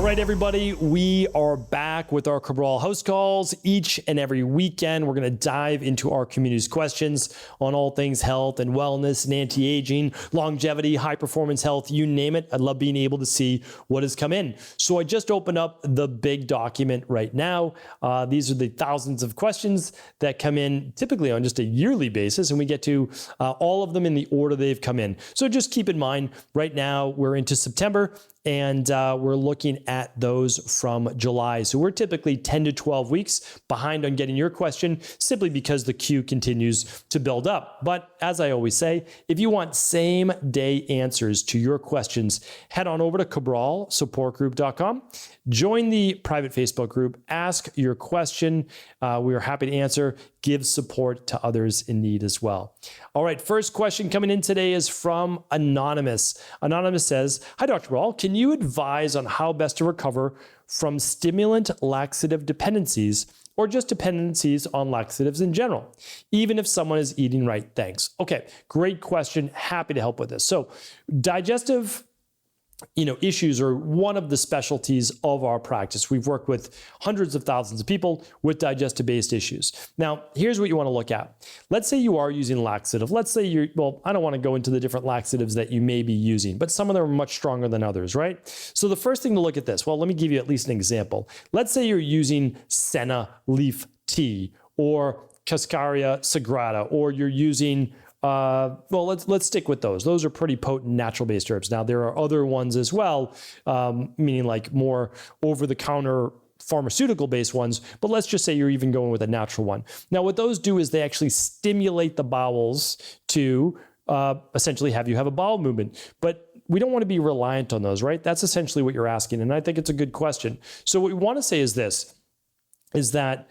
right, everybody, we are back with our Cabral House Calls. Each and every weekend, we're going to dive into our community's questions on all things health and wellness and anti-aging, longevity, high-performance health, you name it. I love being able to see what has come in. So I just opened up the big document right now. These are the thousands of questions that come in typically on just a yearly basis, and we get to all of them in the order they've come in. So just keep in mind, right now, we're into September, and we're looking at those from July. So we're typically 10 to 12 weeks behind on getting your question simply because the queue continues to build up. But as I always say, if you want same day answers to your questions, head on over to cabralsupportgroup.com. Join the private Facebook group, ask your question. We are happy to answer, give support to others in need as well. All right, first question coming in today is from Anonymous. Anonymous says, hi, Dr. Ball, can you advise on how best to recover from stimulant laxative dependencies or just dependencies on laxatives in general, even if someone is eating right? Thanks. Okay, great question. Happy to help with this. So digestive issues are one of the specialties of our practice. We've worked with hundreds of thousands of people with digestive-based issues. Now, here's what you want to look at. Let's say you are using laxative. Let's say I don't want to go into the different laxatives that you may be using, but some of them are much stronger than others, right? So the first thing to look at this, let me give you at least an example. Let's say you're using senna leaf tea or Cascaria sagrada, or you're using let's stick with those. Those are pretty potent natural-based herbs. Now, there are other ones as well, meaning like more over-the-counter pharmaceutical-based ones, but let's just say you're even going with a natural one. Now, what those do is they actually stimulate the bowels to essentially have you have a bowel movement. But we don't want to be reliant on those, right? That's essentially what you're asking, and I think it's a good question. So what we want to say is this, is that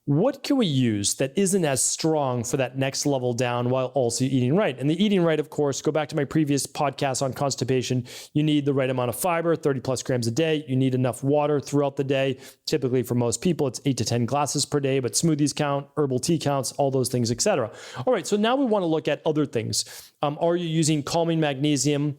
what can we use that isn't as strong for that next level down while also eating right? And the eating right, of course, go back to my previous podcast on constipation. You need the right amount of fiber, 30 plus grams a day. You need enough water throughout the day. Typically for most people, it's 8 to 10 glasses per day, but smoothies count, herbal tea counts, all those things, etc. All right, so now we want to look at other things. Are you using calming magnesium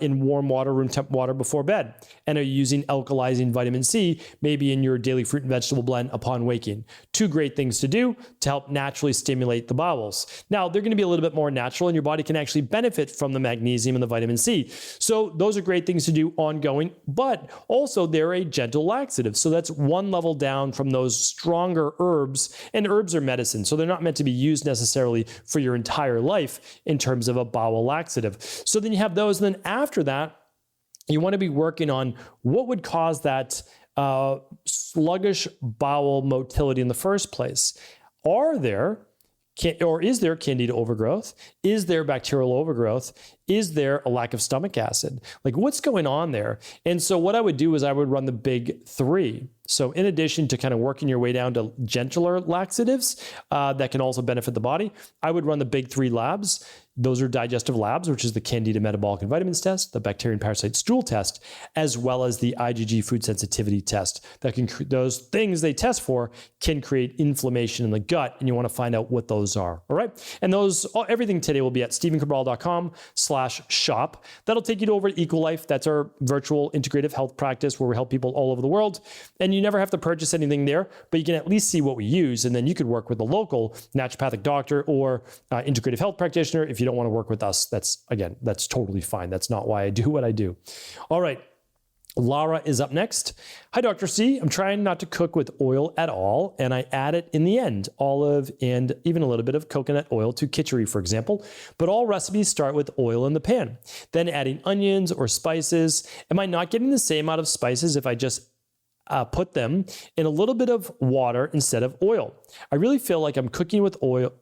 in warm water, room temp water before bed? And are you using alkalizing vitamin C, maybe in your daily fruit and vegetable blend upon waking? Two great things to do to help naturally stimulate the bowels. Now, they're going to be a little bit more natural, and your body can actually benefit from the magnesium and the vitamin C. So those are great things to do ongoing, but also they're a gentle laxative. So that's one level down from those stronger herbs, and herbs are medicine. So they're not meant to be used necessarily for your entire life in terms of a bowel laxative. So then you have those, and then after that, you want to be working on what would cause that sluggish bowel motility in the first place. Is there candida overgrowth? Is there bacterial overgrowth? Is there a lack of stomach acid? Like, what's going on there? And so what I would do is I would run the big three. So in addition to kind of working your way down to gentler laxatives that can also benefit the body, I would run the big three labs. Those are digestive labs, which is the Candida metabolic and vitamins test, the bacterial and parasite stool test, as well as the IgG food sensitivity test. Those things they test for can create inflammation in the gut, and you want to find out what those are. All right. And everything today will be at stephencabral.com/shop. That'll take you over to EcoLife. That's our virtual integrative health practice where we help people all over the world. And you never have to purchase anything there, but you can at least see what we use. And then you could work with a local naturopathic doctor or integrative health practitioner. If you don't want to work with us, that's totally fine. That's not why I do what I do. All right. Lara is up next. Hi, Dr. C. I'm trying not to cook with oil at all, and I add it in the end, olive and even a little bit of coconut oil to kitchery, for example. But all recipes start with oil in the pan, then adding onions or spices. Am I not getting the same amount of spices if I just put them in a little bit of water instead of oil? I really feel like cooking with oil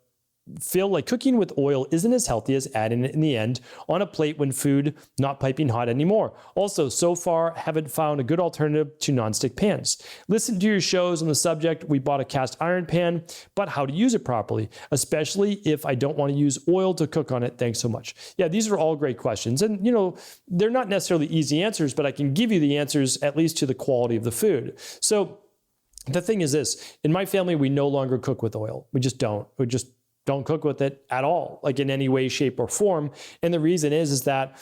isn't as healthy as adding it in the end on a plate when food not piping hot anymore. Also, so far, haven't found a good alternative to nonstick pans. Listen to your shows on the subject. We bought a cast iron pan, but how to use it properly, especially if I don't want to use oil to cook on it. Thanks so much. Yeah, these are all great questions. And, they're not necessarily easy answers, but I can give you the answers at least to the quality of the food. So the thing is this, in my family, we no longer cook with oil. We just don't. Don't cook with it at all, like in any way, shape, or form. And the reason is that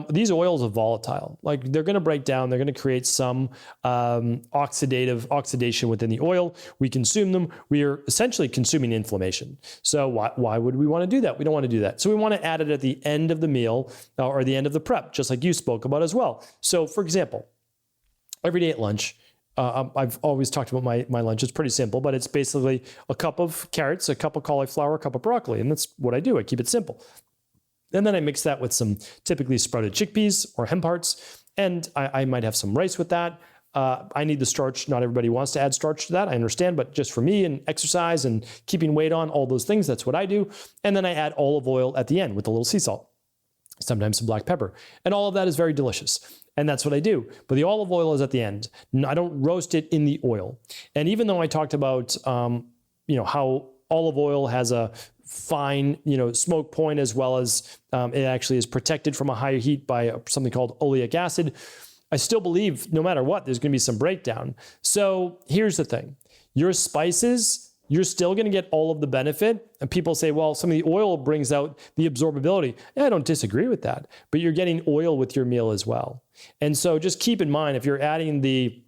these oils are volatile. Like they're going to break down. They're going to create some oxidation within the oil. We consume them. We are essentially consuming inflammation. So why would we want to do that? We don't want to do that. So we want to add it at the end of the meal or the end of the prep, just like you spoke about as well. So for example, every day at lunch, I've always talked about my lunch. It's pretty simple, but it's basically a cup of carrots, a cup of cauliflower, a cup of broccoli. And that's what I do. I keep it simple. And then I mix that with some typically sprouted chickpeas or hemp hearts. And I might have some rice with that. I need the starch. Not everybody wants to add starch to that. I understand. But just for me and exercise and keeping weight on, all those things, that's what I do. And then I add olive oil at the end with a little sea salt, sometimes some black pepper. And all of that is very delicious. And that's what I do. But the olive oil is at the end. I don't roast it in the oil. And even though I talked about, how olive oil has a fine, smoke point, as well as it actually is protected from a higher heat by something called oleic acid, I still believe no matter what, there's going to be some breakdown. So here's the thing. Your spices, you're still going to get all of the benefit. And people say, well, some of the oil brings out the absorbability. Yeah, I don't disagree with that, but you're getting oil with your meal as well. And so just keep in mind, if you're adding the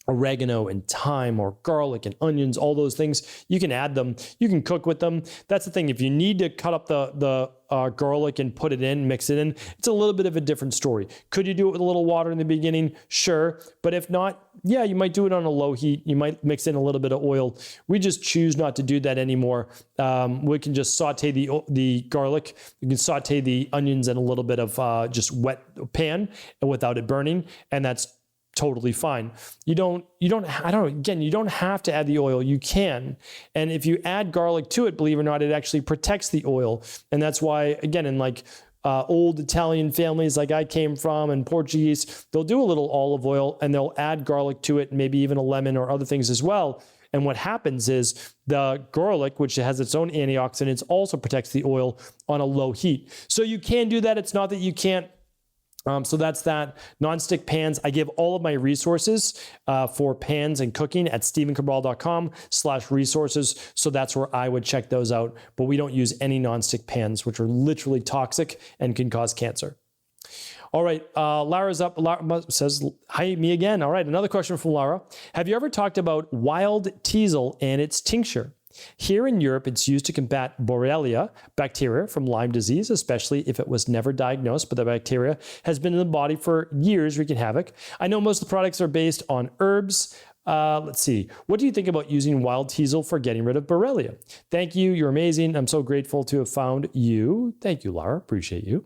oregano and thyme or garlic and onions, all those things, you can add them. You can cook with them. That's the thing. If you need to cut up the garlic and put it in, mix it in, it's a little bit of a different story. Could you do it with a little water in the beginning? Sure. But if not, yeah, you might do it on a low heat. You might mix in a little bit of oil. We just choose not to do that anymore. We can just saute the garlic. You can saute the onions in a little bit of just wet pan and without it burning. And that's totally fine. You don't have to add the oil. You can. And if you add garlic to it, believe it or not, it actually protects the oil. And that's why, again, in old Italian families like I came from and Portuguese, they'll do a little olive oil and they'll add garlic to it, maybe even a lemon or other things as well. And what happens is the garlic, which has its own antioxidants, also protects the oil on a low heat. So you can do that. It's not that you can't. So that's that. Non-stick pans. I give all of my resources for pans and cooking at stevencabral.com/resources. So that's where I would check those out. But we don't use any non-stick pans, which are literally toxic and can cause cancer. All right. Lara's up. Lara says, hi, me again. All right. Another question from Lara. Have you ever talked about wild teasel and its tincture? Here in Europe, it's used to combat Borrelia bacteria from Lyme disease, especially if it was never diagnosed, but the bacteria has been in the body for years, wreaking havoc. I know most of the products are based on herbs. Let's see. What do you think about using wild teasel for getting rid of Borrelia? Thank you. You're amazing. I'm so grateful to have found you. Thank you, Lara. Appreciate you.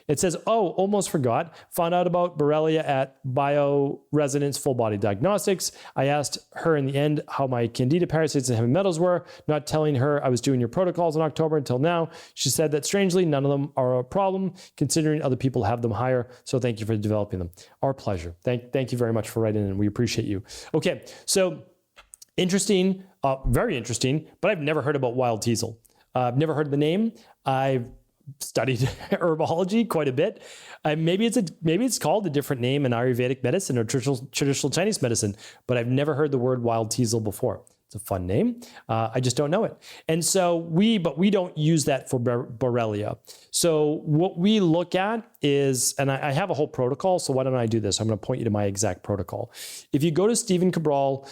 It says, oh, almost forgot. Found out about Borrelia at Bioresonance Full Body Diagnostics. I asked her in the end how my candida parasites and heavy metals were, not telling her I was doing your protocols in October until now. She said that strangely, none of them are a problem, considering other people have them higher. So thank you for developing them. Our pleasure. Thank you very much for writing in. We appreciate you. Okay, so interesting, very interesting, but I've never heard about wild teasel. I've never heard the name. I've studied herbology quite a bit. Maybe it's called a different name in Ayurvedic medicine or traditional Chinese medicine, but I've never heard the word wild teasel before. It's a fun name. I just don't know it. And so we don't use that for Borrelia. So what we look at is, and I have a whole protocol, so why don't I do this? I'm going to point you to my exact protocol. If you go to Stephen Cabral,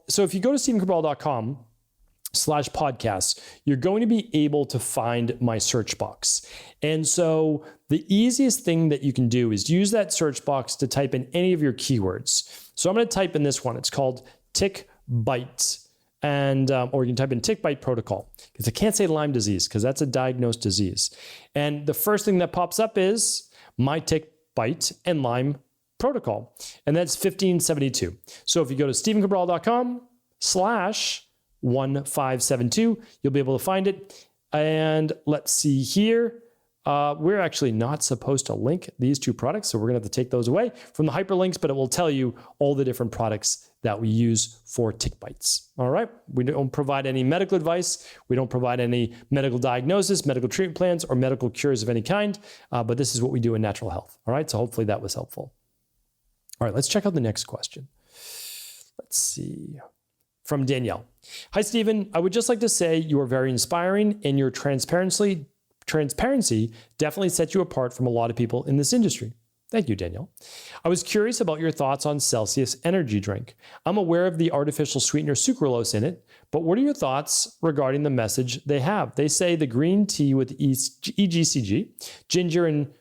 if you go to stevencabral.com/podcasts, you're going to be able to find my search box. And so the easiest thing that you can do is use that search box to type in any of your keywords. So I'm going to type in this one. It's called tick bite. And, or you can type in tick bite protocol, because I can't say Lyme disease because that's a diagnosed disease. And the first thing that pops up is my tick bite and Lyme protocol. And that's 1572. So if you go to stevencabral.com/1572, you'll be able to find it. And let's see here. We're actually not supposed to link these two products, so we're going to have to take those away from the hyperlinks, but it will tell you all the different products that we use for tick bites. All right. We don't provide any medical advice. We don't provide any medical diagnosis, medical treatment plans, or medical cures of any kind, but this is what we do in natural health. All right. So hopefully that was helpful. All right. Let's check out the next question. Let's see. from Danielle. Hi, Stephen. I would just like to say you are very inspiring, and your transparency definitely sets you apart from a lot of people in this industry. Thank you, Danielle. I was curious about your thoughts on Celsius energy drink. I'm aware of the artificial sweetener sucralose in it, but what are your thoughts regarding the message they have? They say the green tea with EGCG, ginger, and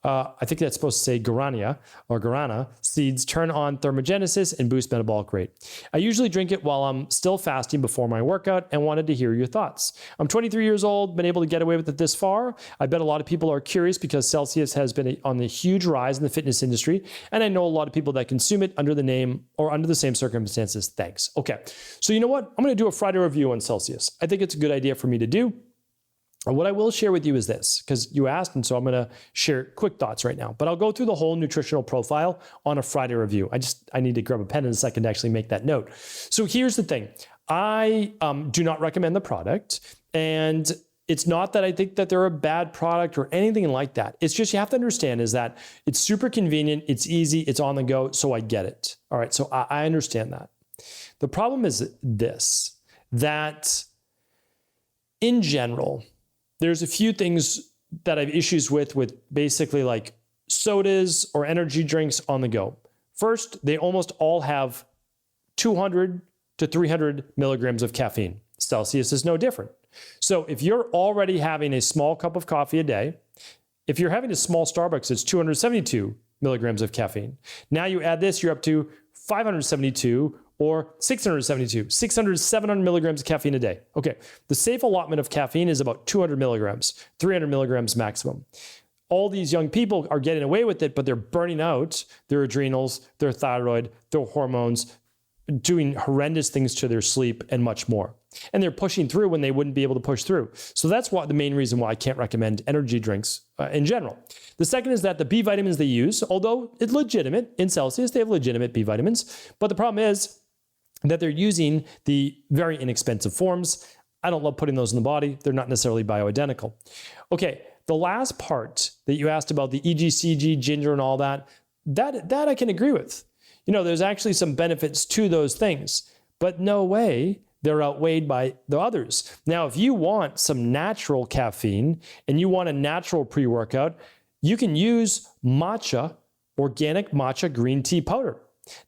I think that's supposed to say guarana seeds turn on thermogenesis and boost metabolic rate. I usually drink it while I'm still fasting before my workout and wanted to hear your thoughts. I'm 23 years old, been able to get away with it this far. I bet a lot of people are curious because Celsius has been on the huge rise in the fitness industry, and I know a lot of people that consume it under the name or under the same circumstances. Thanks. Okay, so you know what? I'm going to do a Friday review on Celsius. I think it's a good idea for me to do. What I will share with you is this, because you asked, and so I'm going to share quick thoughts right now. But I'll go through the whole nutritional profile on a Friday review. I need to grab a pen in a second to actually make that note. So here's the thing. I do not recommend the product, and it's not that I think that they're a bad product or anything like that. It's just you have to understand is that it's super convenient, it's easy, it's on the go, so I get it. All right, so I understand that. The problem is this, that in general, there's a few things that I have issues with basically like sodas or energy drinks on the go. First, they almost all have 200 to 300 milligrams of caffeine. Celsius is no different. So if you're already having a small cup of coffee a day, if you're having a small Starbucks, it's 272 milligrams of caffeine. Now you add this, you're up to 572 or 672, 600, 700 milligrams of caffeine a day. Okay, the safe allotment of caffeine is about 200 milligrams, 300 milligrams maximum. All these young people are getting away with it, but they're burning out their adrenals, their thyroid, their hormones, doing horrendous things to their sleep and much more. And they're pushing through when they wouldn't be able to push through. So that's the main reason why I can't recommend energy drinks in general. The second is that the B vitamins they use, although it's legitimate in Celsius, they have legitimate B vitamins, but the problem is that they're using the very inexpensive forms. I don't love putting those in the body. They're not necessarily bioidentical. Okay, the last part that you asked about the EGCG, ginger, and all that I can agree with. You know, there's actually some benefits to those things, but no way they're outweighed by the others. Now, if you want some natural caffeine and you want a natural pre-workout, you can use matcha, organic matcha green tea powder.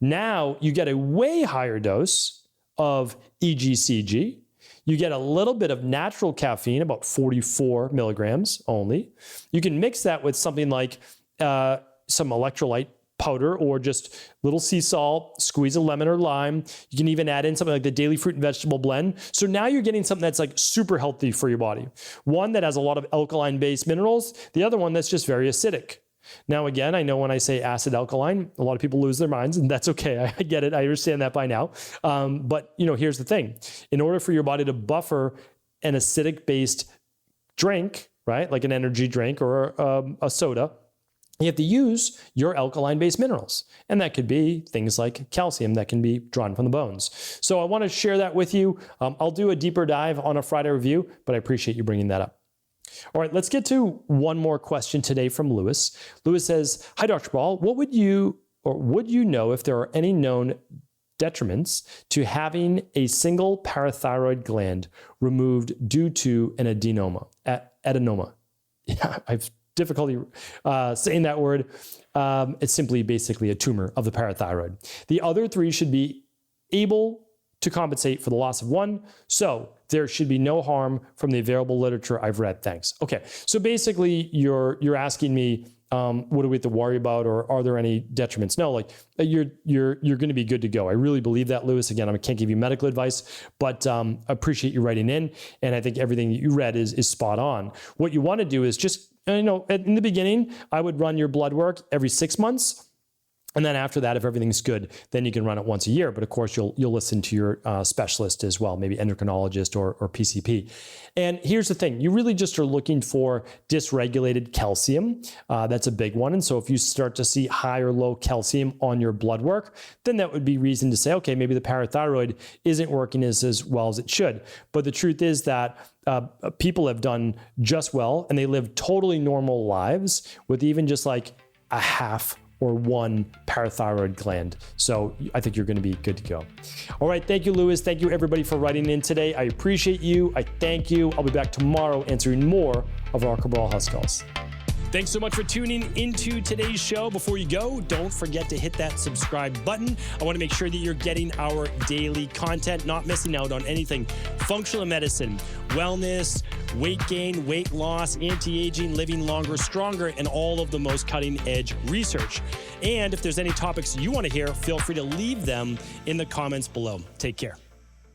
Now you get a way higher dose of EGCG. You get a little bit of natural caffeine, about 44 milligrams only. You can mix that with something like some electrolyte powder or just little sea salt, squeeze a lemon or lime. You can even add in something like the daily fruit and vegetable blend. So now you're getting something that's like super healthy for your body. One that has a lot of alkaline-based minerals, the other one that's just very acidic. Now, again, I know when I say acid alkaline, a lot of people lose their minds, and that's okay. I get it. I understand that by now. But here's the thing. In order for your body to buffer an acidic-based drink, right, like an energy drink or a soda, you have to use your alkaline-based minerals. And that could be things like calcium that can be drawn from the bones. So I want to share that with you. I'll do a deeper dive on a Friday review, but I appreciate you bringing that up. All right, let's get to one more question today from Lewis. Lewis says, hi, Dr. Cabral, would you know if there are any known detriments to having a single parathyroid gland removed due to an adenoma? Yeah, I've difficulty saying that word. It's simply basically a tumor of the parathyroid. The other three should be able to compensate for the loss of one. So there should be no harm from the available literature I've read. Thanks. Okay. So basically you're asking me, what do we have to worry about, or are there any detriments? No, like you're going to be good to go. I really believe that, Lewis. Again, I can't give you medical advice, but I appreciate you writing in. And I think everything you read is spot on. What you want to do is just, in the beginning, I would run your blood work every 6 months. And then after that, if everything's good, then you can run it once a year. But of course, you'll listen to your specialist as well, maybe endocrinologist or PCP. And here's the thing. You really just are looking for dysregulated calcium. That's a big one. And so if you start to see high or low calcium on your blood work, then that would be reason to say, okay, maybe the parathyroid isn't working as well as it should. But the truth is that people have done just well, and they live totally normal lives with even just like a half or one parathyroid gland. So I think you're going to be good to go. All right. Thank you, Lewis. Thank you, everybody, for writing in today. I appreciate you. I thank you. I'll be back tomorrow answering more of our Cabral House Calls. Thanks so much for tuning into today's show. Before you go, don't forget to hit that subscribe button. I want to make sure that you're getting our daily content, not missing out on anything functional medicine, wellness, weight gain, weight loss, anti-aging, living longer, stronger, and all of the most cutting-edge research. And if there's any topics you want to hear, feel free to leave them in the comments below. Take care.